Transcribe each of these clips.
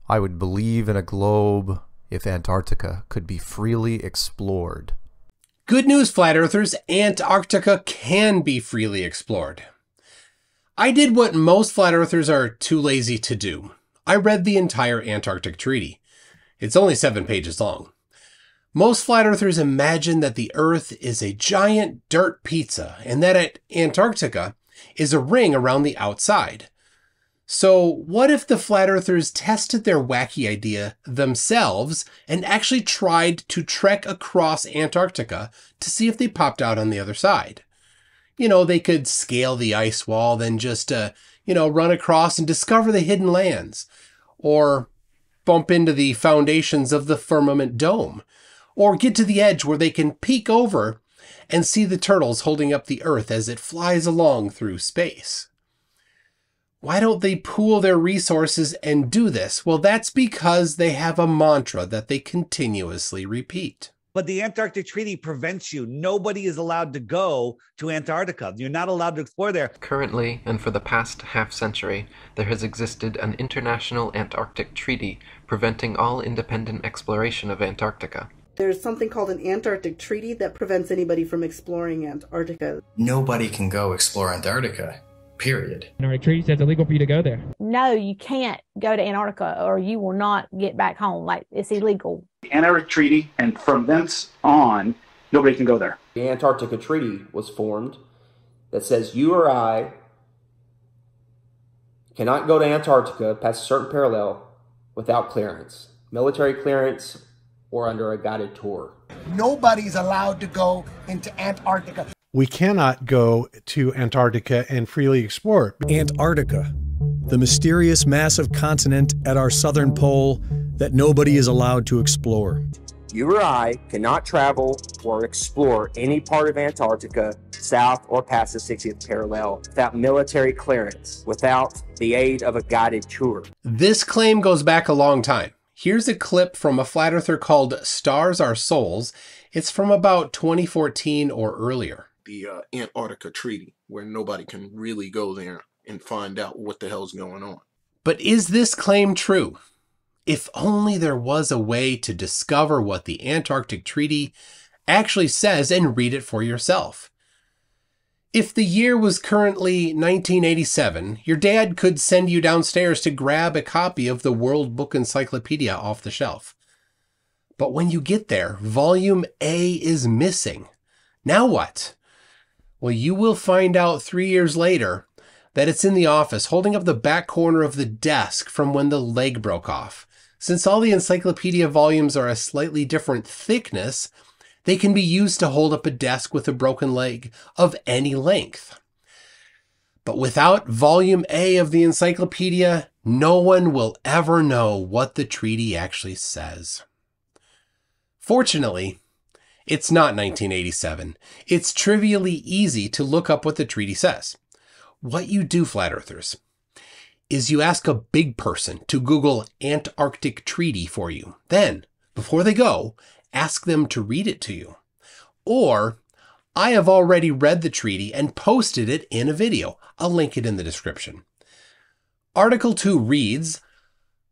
I would believe in a globe if Antarctica could be freely explored. Good news, flat earthers, Antarctica can be freely explored. I did what most flat earthers are too lazy to do. I read the entire Antarctic Treaty. It's only 7 pages long. Most flat earthers imagine that the Earth is a giant dirt pizza and that Antarctica is a ring around the outside. So what if the flat earthers tested their wacky idea themselves and actually tried to trek across Antarctica to see if they popped out on the other side? You know, they could scale the ice wall, then just, run across and discover the hidden lands. Or bump into the foundations of the firmament dome. Or get to the edge where they can peek over and see the turtles holding up the Earth as it flies along through space. Why don't they pool their resources and do this? Well, that's because they have a mantra that they continuously repeat. But the Antarctic Treaty prevents you. Nobody is allowed to go to Antarctica. You're not allowed to explore there. Currently, and for the past half-century, there has existed an international Antarctic Treaty preventing all independent exploration of Antarctica. There's something called an Antarctic Treaty that prevents anybody from exploring Antarctica. Nobody can go explore Antarctica, period. Antarctic Treaty says it's illegal for you to go there. No, you can't go to Antarctica or you will not get back home. Like, it's illegal. The Antarctic Treaty, and from thence on, nobody can go there. The Antarctica Treaty was formed that says you or I cannot go to Antarctica past a certain parallel without clearance, military clearance, or under a guided tour. Nobody's allowed to go into Antarctica. We cannot go to Antarctica and freely explore it. Antarctica, the mysterious massive continent at our southern pole that nobody is allowed to explore. You or I cannot travel or explore any part of Antarctica south or past the 60th parallel without military clearance, without the aid of a guided tour. This claim goes back a long time. Here's a clip from a flat earther called Stars Are Souls. It's from about 2014 or earlier. The Antarctica Treaty, where nobody can really go there and find out what the hell's going on. But is this claim true? If only there was a way to discover what the Antarctic Treaty actually says and read it for yourself. If the year was currently 1987, your dad could send you downstairs to grab a copy of the World Book Encyclopedia off the shelf. But when you get there, Volume A is missing. Now what? Well, you will find out 3 years later that it's in the office, holding up the back corner of the desk from when the leg broke off. Since all the encyclopedia volumes are a slightly different thickness, they can be used to hold up a desk with a broken leg of any length. But without Volume A of the encyclopedia, no one will ever know what the treaty actually says. Fortunately, it's not 1987. It's trivially easy to look up what the treaty says. What you do, flat earthers, is you ask a big person to Google Antarctic Treaty for you. Then, before they go, ask them to read it to you. Or, I have already read the treaty and posted it in a video. I'll link it in the description. Article 2 reads,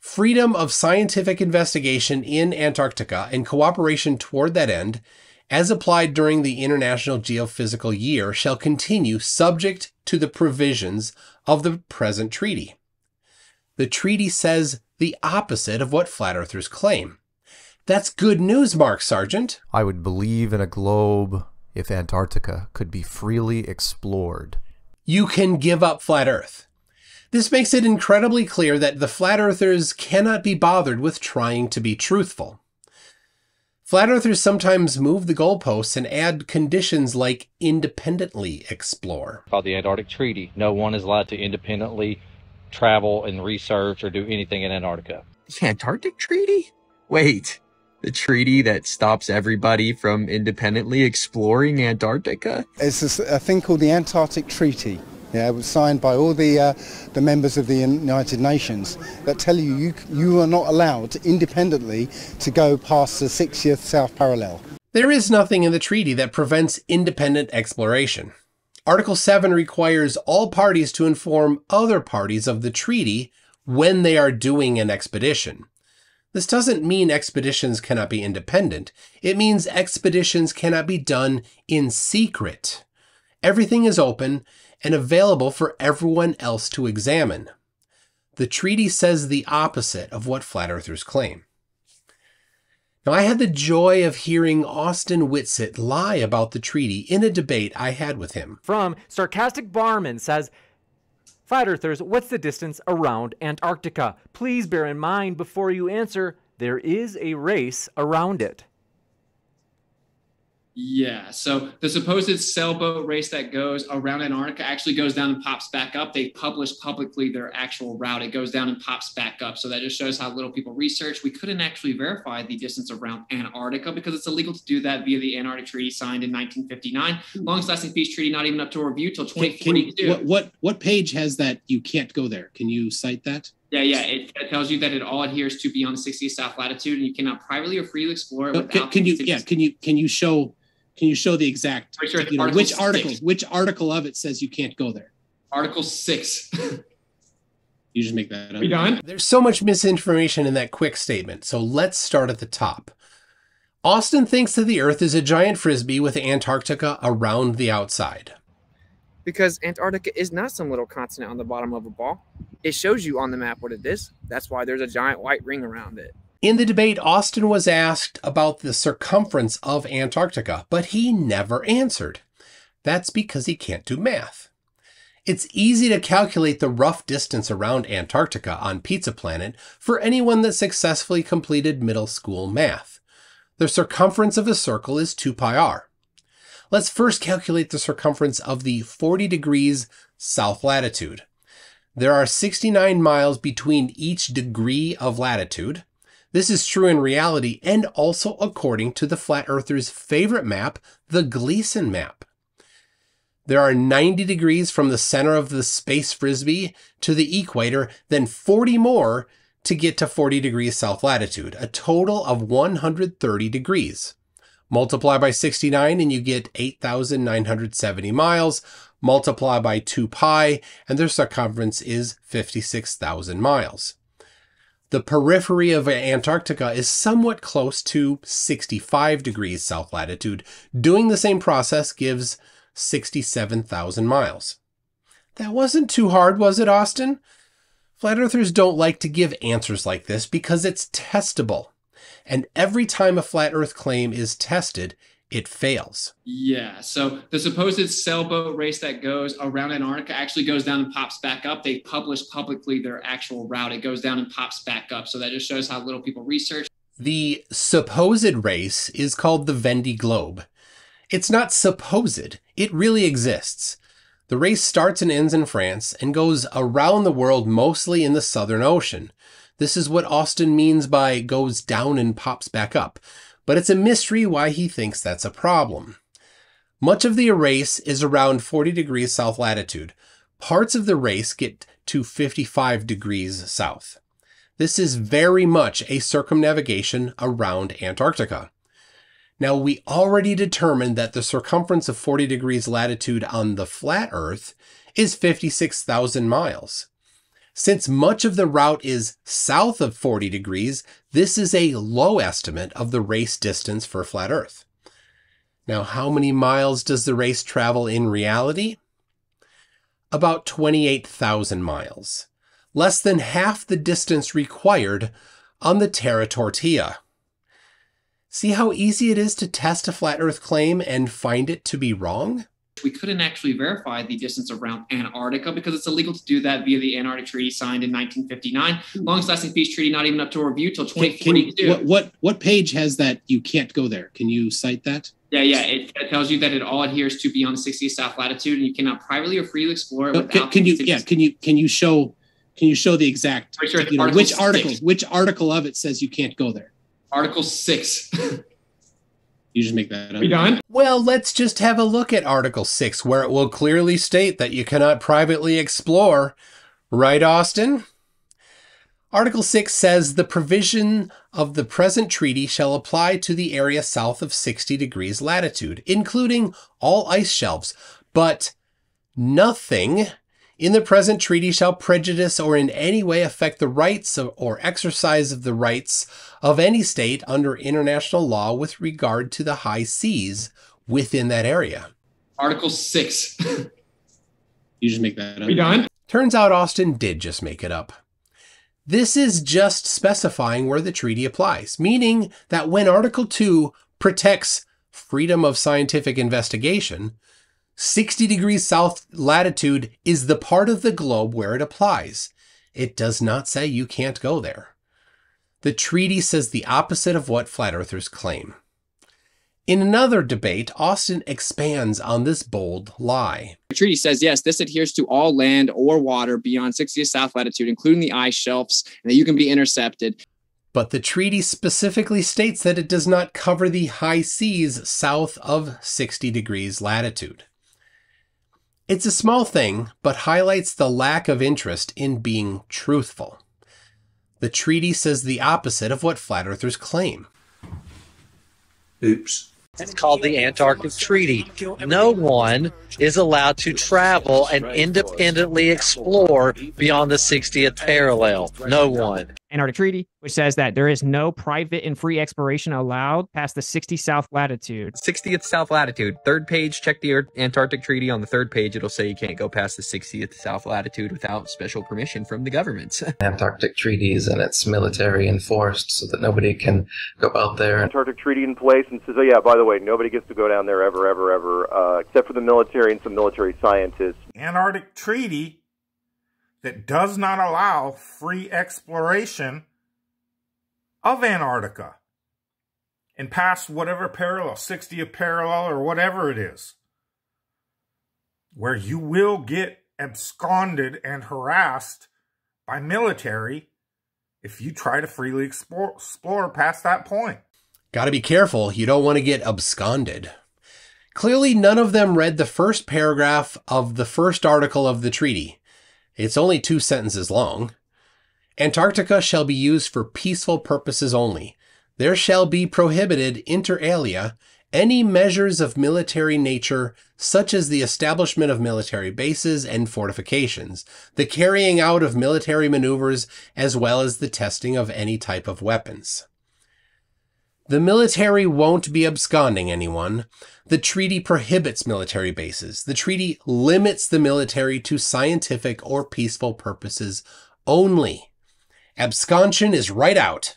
freedom of scientific investigation in Antarctica and cooperation toward that end, as applied during the International Geophysical Year, shall continue subject to the provisions of the present treaty. The treaty says the opposite of what flat earthers claim. That's good news, Mark Sargent. I would believe in a globe if Antarctica could be freely explored. You can give up flat earth. This makes it incredibly clear that the flat earthers cannot be bothered with trying to be truthful. Flat earthers sometimes move the goalposts and add conditions like independently explore. Called the Antarctic Treaty. No one is allowed to independently travel and research or do anything in Antarctica. The Antarctic Treaty? Wait, the treaty that stops everybody from independently exploring Antarctica? It's a thing called the Antarctic Treaty. Yeah, it was signed by all the members of the United Nations that tell you are not allowed independently to go past the 60th south parallel. There is nothing in the treaty that prevents independent exploration. Article 7 requires all parties to inform other parties of the treaty when they are doing an expedition. This doesn't mean expeditions cannot be independent. It means expeditions cannot be done in secret. Everything is open and available for everyone else to examine. The treaty says the opposite of what flat earthers claim. Now, I had the joy of hearing Austin Whitsitt lie about the treaty in a debate I had with him. From Sarcastic Barman says, Flat Earthers, what's the distance around Antarctica? Please bear in mind before you answer, there is a race around it. Yeah, so the supposed sailboat race that goes around Antarctica actually goes down and pops back up. They publish publicly their actual route. It goes down and pops back up. So that just shows how little people research. We couldn't actually verify the distance around Antarctica because it's illegal to do that via the Antarctic Treaty signed in 1959. Longest lasting peace treaty, not even up to review till 2042. What page has that you can't go there? Can you cite that? Yeah. It tells you that it all adheres to beyond the 60th south latitude, and you cannot privately or freely explore it without. Can you show the exact, which article of it says you can't go there? Article 6. You just make that up. We done? There's so much misinformation in that quick statement, so let's start at the top. Austin thinks that the Earth is a giant frisbee with Antarctica around the outside. Because Antarctica is not some little continent on the bottom of a ball. It shows you on the map what it is. That's why there's a giant white ring around it. In the debate, Austin was asked about the circumference of Antarctica, but he never answered. That's because he can't do math. It's easy to calculate the rough distance around Antarctica on Pizza Planet for anyone that successfully completed middle school math. The circumference of a circle is 2 pi r. Let's first calculate the circumference of the 40 degrees south latitude. There are 69 miles between each degree of latitude. This is true in reality and also according to the Flat Earthers' favorite map, the Gleason map. There are 90 degrees from the center of the space frisbee to the equator, then 40 more to get to 40 degrees south latitude, a total of 130 degrees. Multiply by 69 and you get 8,970 miles. Multiply by 2 pi and their circumference is 56,000 miles. The periphery of Antarctica is somewhat close to 65 degrees south latitude. Doing the same process gives 67,000 miles. That wasn't too hard, was it, Austin? Flat Earthers don't like to give answers like this because it's testable. And every time a flat Earth claim is tested, it fails. Yeah, so the supposed sailboat race that goes around Antarctica actually goes down and pops back up. They publish publicly their actual route. It goes down and pops back up. So that just shows how little people research. The supposed race is called the Vendée Globe. It's not supposed, it really exists. The race starts and ends in France and goes around the world, mostly in the Southern Ocean. This is what Austin means by goes down and pops back up. But it's a mystery why he thinks that's a problem. Much of the race is around 40 degrees south latitude. Parts of the race get to 55 degrees south. This is very much a circumnavigation around Antarctica. Now, we already determined that the circumference of 40 degrees latitude on the flat Earth is 56,000 miles. Since much of the route is south of 40 degrees, this is a low estimate of the race distance for flat Earth. Now, how many miles does the race travel in reality? About 28,000 miles. Less than half the distance required on the Terra Tortilla. See how easy it is to test a flat Earth claim and find it to be wrong? We couldn't actually verify the distance around Antarctica because it's illegal to do that via the Antarctic Treaty signed in 1959. Longest lasting peace treaty, not even up to review till 2042. What page has that you can't go there? Can you cite that? Yeah. It tells you that it all adheres to beyond the 60th south latitude, and you cannot privately or freely explore it without. Can you show the exact? Which article of it says you can't go there? Article 6. You just make that up. We done? Well, let's just have a look at Article 6, where it will clearly state that you cannot privately explore. Right, Austin? Article 6 says the provision of the present treaty shall apply to the area south of 60 degrees latitude, including all ice shelves, but nothing in the present treaty shall prejudice or in any way affect the rights or exercise of the rights of any state under international law with regard to the high seas within that area. Article 6. You just make that up. We done? Turns out Austin did just make it up. This is just specifying where the treaty applies, meaning that when Article 2 protects freedom of scientific investigation, 60 degrees south latitude is the part of the globe where it applies. It does not say you can't go there. The treaty says the opposite of what flat earthers claim. In another debate, Austin expands on this bold lie. The treaty says, yes, this adheres to all land or water beyond 60 south latitude, including the ice shelves, and that you can be intercepted. But the treaty specifically states that it does not cover the high seas south of 60 degrees latitude. It's a small thing, but highlights the lack of interest in being truthful. The treaty says the opposite of what flat earthers claim. Oops. It's called the Antarctic Treaty. No one is allowed to travel and independently explore beyond the 60th parallel. No one. Antarctic Treaty, which says that there is no private and free exploration allowed past the 60 south latitude. 60th south latitude. Third page, check the Antarctic Treaty. On the third page, it'll say you can't go past the 60th south latitude without special permission from the governments. Antarctic treaties and it's military enforced so that nobody can go out there. Antarctic Treaty in place and says, oh yeah, by the way, nobody gets to go down there ever, except for the military and some military scientists. Antarctic Treaty that does not allow free exploration of Antarctica and past whatever parallel, 60th parallel or whatever it is, where you will get absconded and harassed by military if you try to freely explore past that point. Gotta be careful, you don't want to get absconded. Clearly, none of them read the first paragraph of the first article of the treaty. It's only 2 sentences long. Antarctica shall be used for peaceful purposes only. There shall be prohibited inter alia any measures of military nature, such as the establishment of military bases and fortifications, the carrying out of military maneuvers, as well as the testing of any type of weapons. The military won't be absconding anyone. The treaty prohibits military bases. The treaty limits the military to scientific or peaceful purposes only. Absconsion is right out.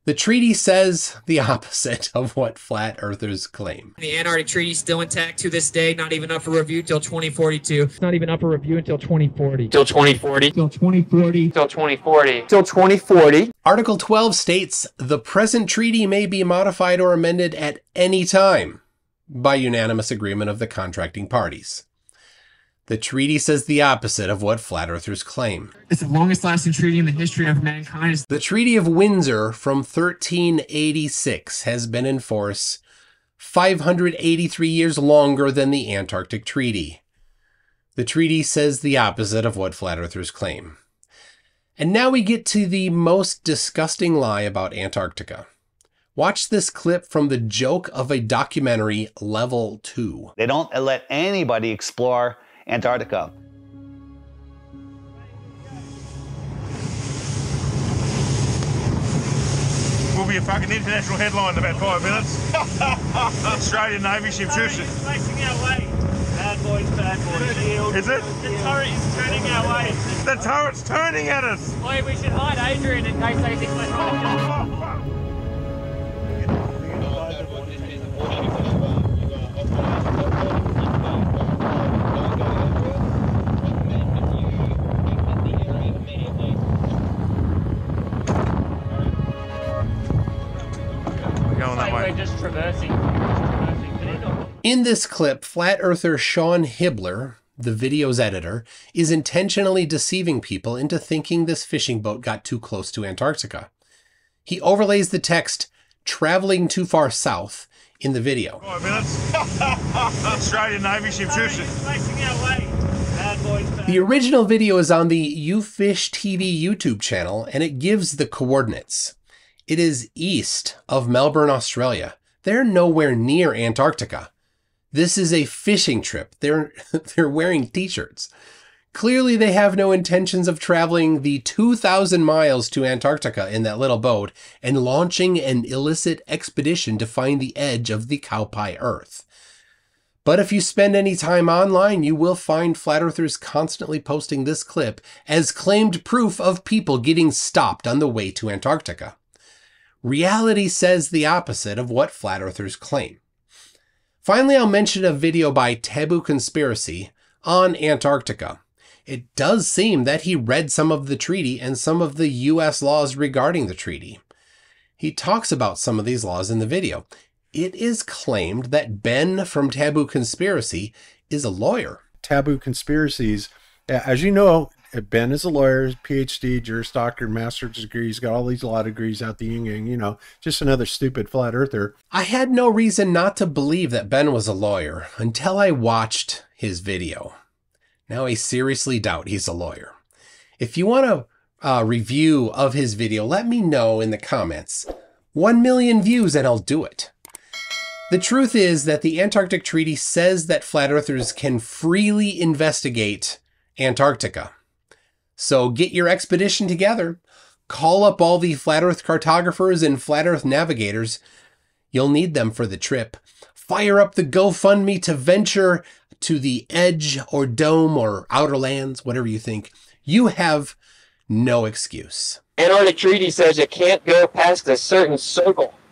The treaty says the opposite of what flat earthers claim. The Antarctic Treaty is still intact to this day, not even up for review till 2042. It's not even up for review until 2040. Till 2040. Till 2040. Till 2040. Till 2040. Article 12 states, the present treaty may be modified or amended at any time by unanimous agreement of the contracting parties. The treaty says the opposite of what flat earthers claim. It's the longest lasting treaty in the history of mankind. The Treaty of Windsor from 1386 has been in force 583 years longer than the Antarctic Treaty. The treaty says the opposite of what flat earthers claim. And now we get to the most disgusting lie about Antarctica. Watch this clip from the joke of a documentary, Level 2. They don't let anybody explore Antarctica. Will be a fucking international headline in about 5 minutes. Australian Navy ship shooting. Facing our way. Bad boys, shield. Is it? The turret is turning our way. The turret's turning at us. Boy, we should hide Adrian in case they think we're trying to kill him. We're just traversing. In this clip, flat earther Sean Hibbler, the video's editor, is intentionally deceiving people into thinking this fishing boat got too close to Antarctica. He overlays the text, traveling too far south, in the video. 5 minutes. Australian Navy ship shooting. Facing our way. Bad boys, The original video is on the You Fish TV YouTube channel, and it gives the coordinates. It is east of Melbourne, Australia. They're nowhere near Antarctica. This is a fishing trip. They're wearing t-shirts. Clearly, they have no intentions of traveling the 2,000 miles to Antarctica in that little boat and launching an illicit expedition to find the edge of the cowpie Earth. But if you spend any time online, you will find flat earthers constantly posting this clip as claimed proof of people getting stopped on the way to Antarctica. Reality says the opposite of what flat earthers claim. Finally, I'll mention a video by Taboo Conspiracy on Antarctica. It does seem that he read some of the treaty and some of the U.S. laws regarding the treaty. He talks about some of these laws in the video. It is claimed that Ben from Taboo Conspiracy is a lawyer. Taboo Conspiracies, as you know, Ben is a lawyer, PhD, Juris Doctor, master's degree. He's got all these law degrees out the yin-yang, you know, just another stupid flat earther. I had no reason not to believe that Ben was a lawyer until I watched his video. Now I seriously doubt he's a lawyer. If you want a review of his video, let me know in the comments. 1 million views and I'll do it. The truth is that the Antarctic Treaty says that flat earthers can freely investigate Antarctica. So get your expedition together. Call up all the flat earth cartographers and flat earth navigators. You'll need them for the trip. Fire up the GoFundMe to venture to the edge or dome or outer lands, whatever you think. You have no excuse. Antarctic Treaty says you can't go past a certain circle.